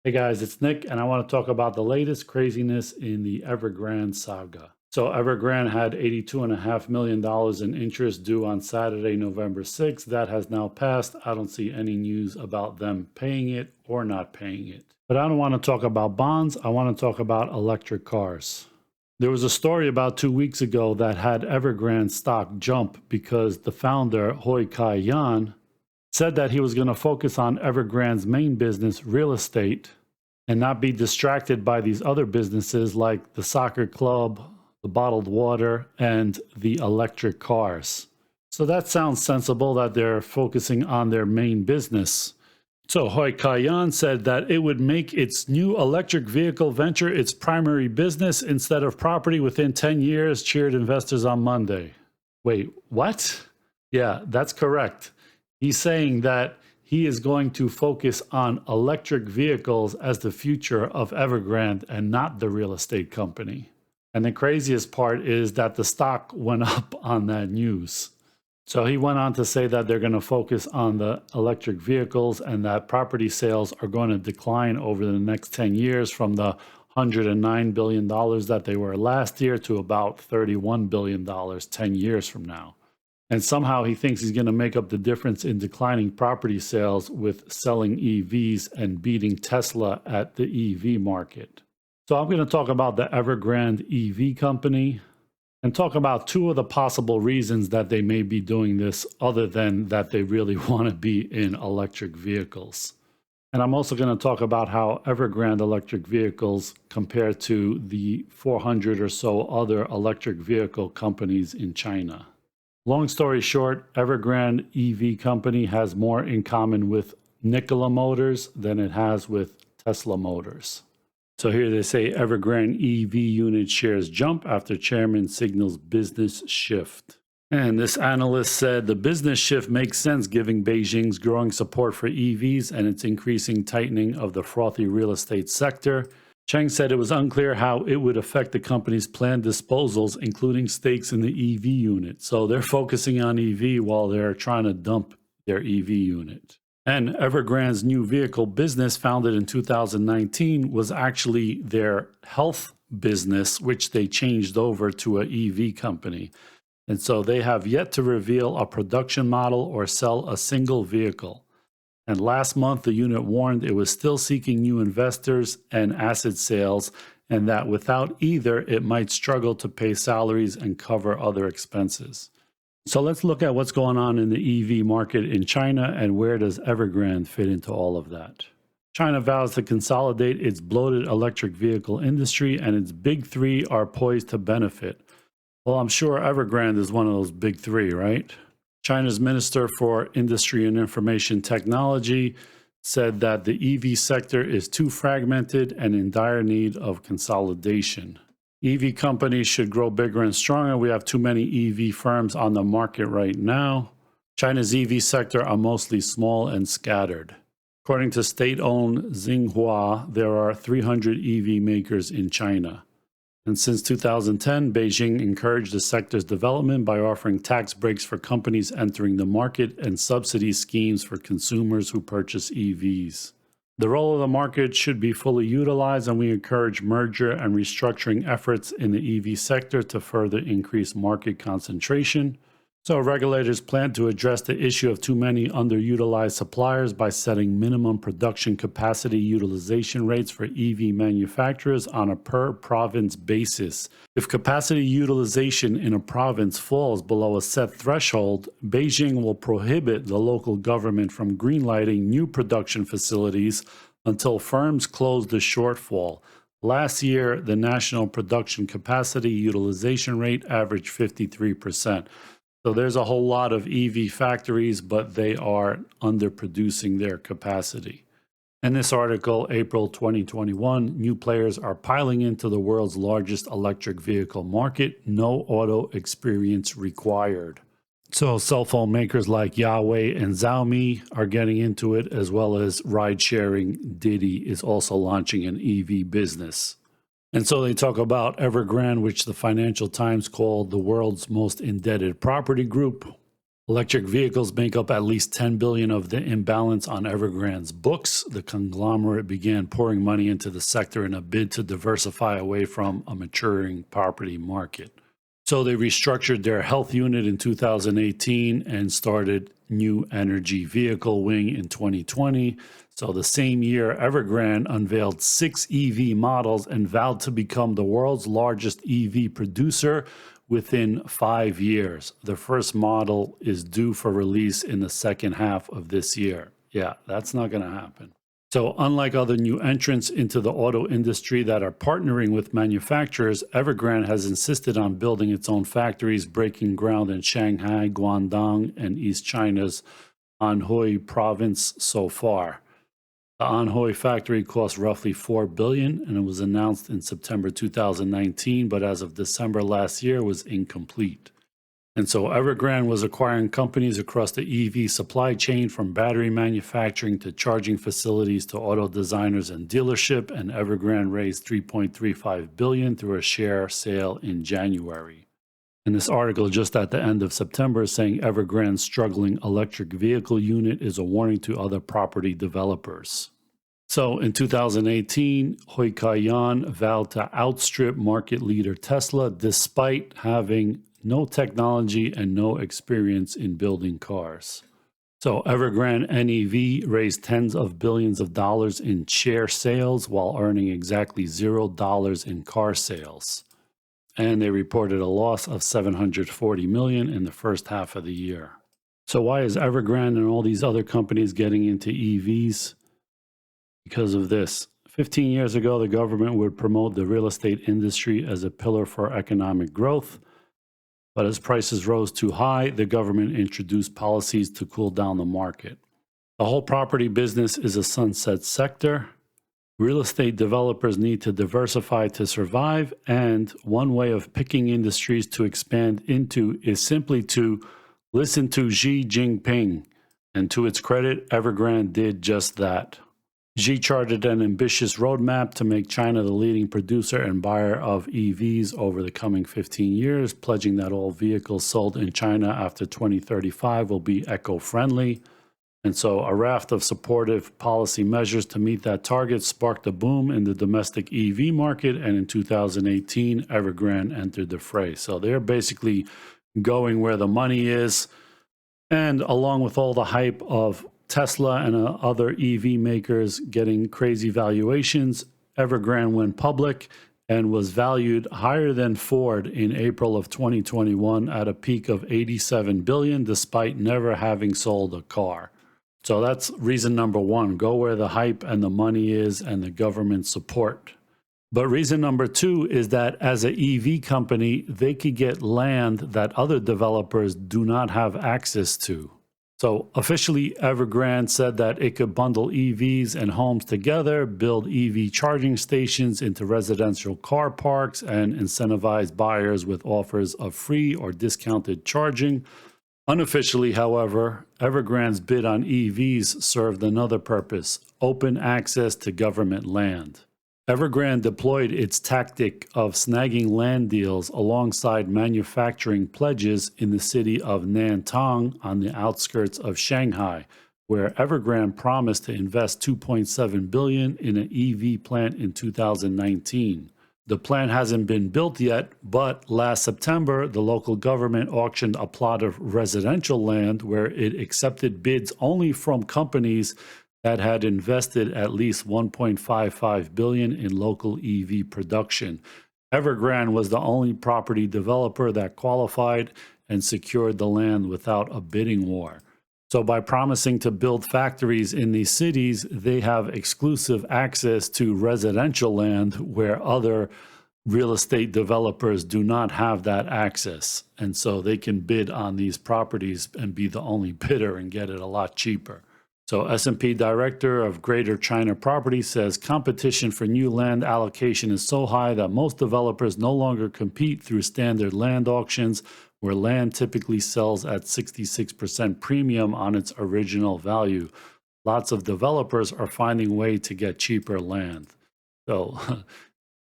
Hey guys, it's Nick, and I want to talk about the latest craziness in the Evergrande saga. So, Evergrande had $82.5 million in interest due on Saturday, November 6th. That has now passed. I don't see any news about them paying it or not paying it. But I don't want to talk about bonds, I want to talk about electric cars. There was a story about 2 weeks ago that had Evergrande stock jump because the founder, Hui Ka Yan, said that he was going to focus on Evergrande's main business, real estate, and not be distracted by these other businesses like the soccer club, the bottled water, and the electric cars. So that sounds sensible that they're focusing on their main business. So Hui Ka Yan said that it would make its new electric vehicle venture its primary business instead of property within 10 years, cheered investors on Monday. Wait, what? Yeah, that's correct. He's saying that he is going to focus on electric vehicles as the future of Evergrande and not the real estate company. And the craziest part is that the stock went up on that news. So he went on to say that they're going to focus on the electric vehicles and that property sales are going to decline over the next 10 years from the $109 billion that they were last year to about $31 billion 10 years from now. And somehow he thinks he's going to make up the difference in declining property sales with selling EVs and beating Tesla at the EV market. So I'm going to talk about the Evergrande EV company and talk about two of the possible reasons that they may be doing this other than that they really want to be in electric vehicles. And I'm also going to talk about how Evergrande electric vehicles compare to the 400 or so other electric vehicle companies in China. Long story short, Evergrande EV company has more in common with Nikola Motors than it has with Tesla Motors. So here they say Evergrande EV Unit shares jump after chairman signals business shift. And this analyst said the business shift makes sense given Beijing's growing support for EVs and its increasing tightening of the frothy real estate sector. Cheng said it was unclear how it would affect the company's planned disposals, including stakes in the EV unit. So they're focusing on EV while they're trying to dump their EV unit. And Evergrande's new vehicle business, founded in 2019, was actually their health business, which they changed over to an EV company. And so they have yet to reveal a production model or sell a single vehicle. And last month, the unit warned it was still seeking new investors and asset sales, and that without either, it might struggle to pay salaries and cover other expenses. So let's look at what's going on in the EV market in China and where does Evergrande fit into all of that. China vows to consolidate its bloated electric vehicle industry, and its big three are poised to benefit. Well, I'm sure Evergrande is one of those big three, right? China's Minister for Industry and Information Technology said that the EV sector is too fragmented and in dire need of consolidation. EV companies should grow bigger and stronger. We have too many EV firms on the market right now. China's EV sector are mostly small and scattered. According to state-owned Xinhua, there are 300 EV makers in China. And since 2010, Beijing encouraged the sector's development by offering tax breaks for companies entering the market and subsidy schemes for consumers who purchase EVs. The role of the market should be fully utilized, and we encourage merger and restructuring efforts in the EV sector to further increase market concentration. So regulators plan to address the issue of too many underutilized suppliers by setting minimum production capacity utilization rates for EV manufacturers on a per province basis. If capacity utilization in a province falls below a set threshold, Beijing will prohibit the local government from greenlighting new production facilities until firms close the shortfall. Last year, the national production capacity utilization rate averaged 53%. So there's a whole lot of EV factories, but they are underproducing their capacity. In this article, April 2021, new players are piling into the world's largest electric vehicle market, no auto experience required. So cell phone makers like Huawei and Xiaomi are getting into it, as well as ride-sharing Didi is also launching an EV business. And so they talk about Evergrande, which the Financial Times called the world's most indebted property group. Electric vehicles make up at least 10 billion of the imbalance on Evergrande's books. The conglomerate began pouring money into the sector in a bid to diversify away from a maturing property market. So they restructured their health unit in 2018 and started new energy vehicle wing in 2020. So the same year, Evergrande unveiled 6 EV models and vowed to become the world's largest EV producer within 5 years. The first model is due for release in the second half of this year. Yeah, that's not going to happen. So unlike other new entrants into the auto industry that are partnering with manufacturers, Evergrande has insisted on building its own factories, breaking ground in Shanghai, Guangdong, and East China's Anhui province so far. The Anhui factory cost roughly $4 billion, and it was announced in September 2019, but as of December last year was incomplete. And so Evergrande was acquiring companies across the EV supply chain, from battery manufacturing to charging facilities to auto designers and dealership, and Evergrande raised $3.35 billion through a share sale in January. And this article just at the end of September is saying Evergrande's struggling electric vehicle unit is a warning to other property developers. So in 2018, Hui Ka Yan vowed to outstrip market leader Tesla despite having no technology and no experience in building cars. So Evergrande NEV raised tens of billions of dollars in share sales while earning exactly $0 in car sales. And they reported a loss of $740 million in the first half of the year. So why is Evergrande and all these other companies getting into EVs? Because of this. 15 years ago, the government would promote the real estate industry as a pillar for economic growth. But as prices rose too high, the government introduced policies to cool down the market. The whole property business is a sunset sector. Real estate developers need to diversify to survive, and one way of picking industries to expand into is simply to listen to Xi Jinping. And to its credit, Evergrande did just that. Xi charted an ambitious roadmap to make China the leading producer and buyer of EVs over the coming 15 years, pledging that all vehicles sold in China after 2035 will be eco-friendly. And so a raft of supportive policy measures to meet that target sparked a boom in the domestic EV market, and in 2018, Evergrande entered the fray. So they're basically going where the money is, and along with all the hype of Tesla and other EV makers getting crazy valuations, Evergrande went public and was valued higher than Ford in April of 2021 at a peak of $87 billion, despite never having sold a car. So that's reason number one: go where the hype and the money is and the government support. But reason number two is that as an EV company, they could get land that other developers do not have access to. So officially, Evergrande said that it could bundle EVs and homes together, build EV charging stations into residential car parks, and incentivize buyers with offers of free or discounted charging. Unofficially, however, Evergrande's bid on EVs served another purpose: open access to government land. Evergrande deployed its tactic of snagging land deals alongside manufacturing pledges in the city of Nantong on the outskirts of Shanghai, where Evergrande promised to invest $2.7 billion in an EV plant in 2019. The plant hasn't been built yet, but last September, the local government auctioned a plot of residential land where it accepted bids only from companies that had invested at least $1.55 billion in local EV production. Evergrande was the only property developer that qualified and secured the land without a bidding war. So by promising to build factories in these cities, they have exclusive access to residential land where other real estate developers do not have that access. And so they can bid on these properties and be the only bidder and get it a lot cheaper. So S&P Director of Greater China Property says competition for new land allocation is so high that most developers no longer compete through standard land auctions, where land typically sells at 66% premium on its original value. Lots of developers are finding a way to get cheaper land. So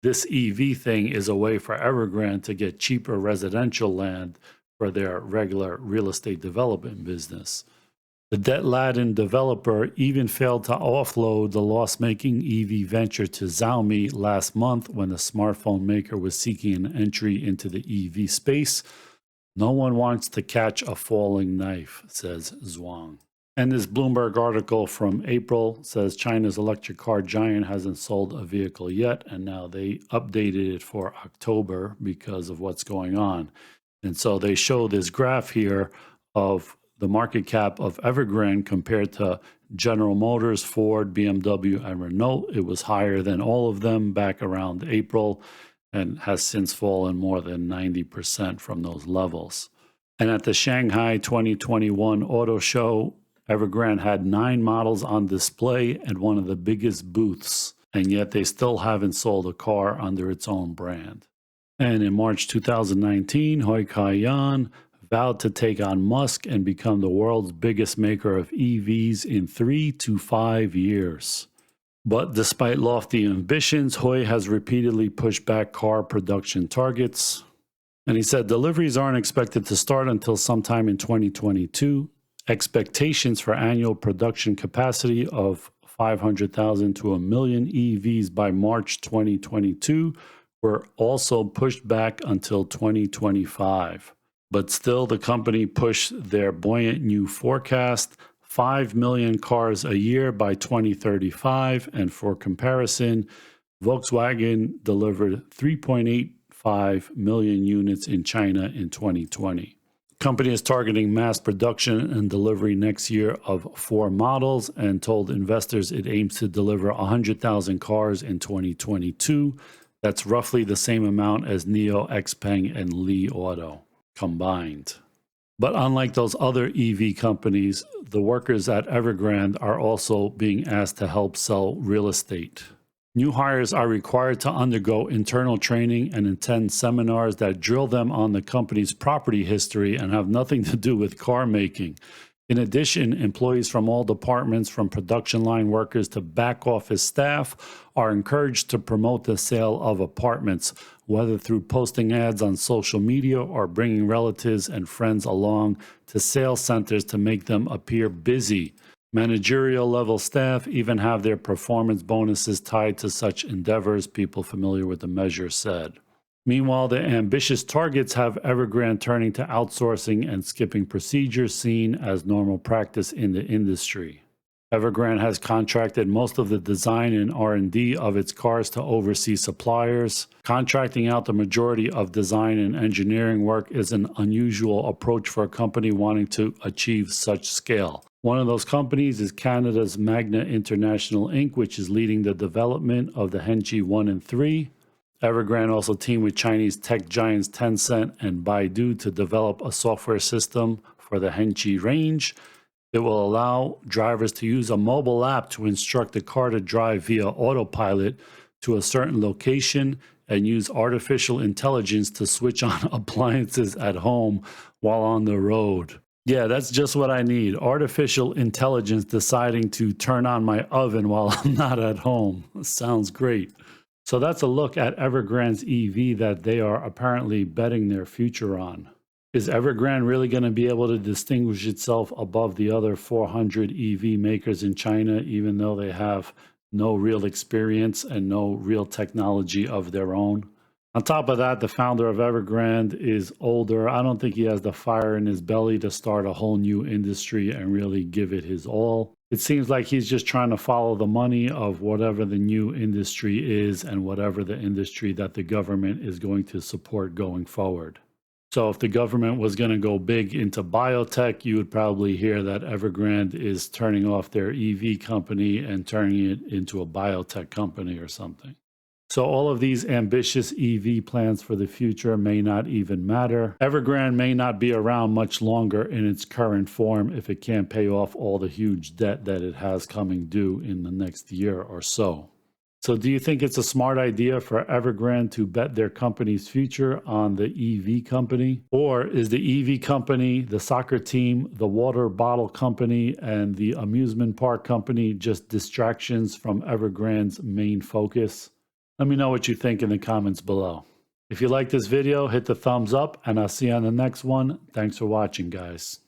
this EV thing is a way for Evergrande to get cheaper residential land for their regular real estate development business. The debt-laden developer even failed to offload the loss-making EV venture to Xiaomi last month when the smartphone maker was seeking an entry into the EV space. No one wants to catch a falling knife, says Zhuang. And this Bloomberg article from April says China's electric car giant hasn't sold a vehicle yet, and now they updated it for October because of what's going on. And so they show this graph here of the market cap of Evergrande compared to General Motors, Ford, BMW, and Renault. It was higher than all of them back around April and has since fallen more than 90% from those levels. And at the Shanghai 2021 Auto Show, Evergrande had 9 models on display at one of the biggest booths, and yet they still haven't sold a car under its own brand. And in March 2019, Hui Ka Yan vowed to take on Musk and become the world's biggest maker of EVs in 3 to 5 years. But despite lofty ambitions, Hui has repeatedly pushed back car production targets. And he said deliveries aren't expected to start until sometime in 2022. Expectations for annual production capacity of 500,000 to 1 million EVs by March 2022 were also pushed back until 2025. But still, the company pushed their buoyant new forecast, 5 million cars a year by 2035. And for comparison, Volkswagen delivered 3.85 million units in China in 2020. The company is targeting mass production and delivery next year of 4 models and told investors it aims to deliver 100,000 cars in 2022. That's roughly the same amount as NIO, XPeng, and Li Auto combined. But unlike those other EV companies, the workers at Evergrande are also being asked to help sell real estate. New hires are required to undergo internal training and attend seminars that drill them on the company's property history and have nothing to do with car making. In addition, employees from all departments, from production line workers to back office staff, are encouraged to promote the sale of apartments, whether through posting ads on social media or bringing relatives and friends along to sales centers to make them appear busy. Managerial level staff even have their performance bonuses tied to such endeavors, people familiar with the measure said. Meanwhile, the ambitious targets have Evergrande turning to outsourcing and skipping procedures seen as normal practice in the industry. Evergrande has contracted most of the design and R&D of its cars to overseas suppliers. Contracting out the majority of design and engineering work is an unusual approach for a company wanting to achieve such scale. One of those companies is Canada's Magna International Inc., which is leading the development of the Hengqi 1 and 3. Evergrande also teamed with Chinese tech giants Tencent and Baidu to develop a software system for the Hengqi range. It will allow drivers to use a mobile app to instruct the car to drive via autopilot to a certain location and use artificial intelligence to switch on appliances at home while on the road. Yeah, that's just what I need. Artificial intelligence deciding to turn on my oven while I'm not at home. Sounds great. So that's a look at Evergrande's EV that they are apparently betting their future on. Is Evergrande really going to be able to distinguish itself above the other 400 EV makers in China, even though they have no real experience and no real technology of their own? On top of that, the founder of Evergrande is older. I don't think he has the fire in his belly to start a whole new industry and really give it his all. It seems like he's just trying to follow the money of whatever the new industry is and whatever the industry that the government is going to support going forward. So if the government was going to go big into biotech, you would probably hear that Evergrande is turning off their EV company and turning it into a biotech company or something. So all of these ambitious EV plans for the future may not even matter. Evergrande may not be around much longer in its current form if it can't pay off all the huge debt that it has coming due in the next year or so. So do you think it's a smart idea for Evergrande to bet their company's future on the EV company? Or is the EV company, the soccer team, the water bottle company, and the amusement park company just distractions from Evergrande's main focus? Let me know what you think in the comments below. If you like this video, hit the thumbs up and I'll see you on the next one. Thanks for watching, guys.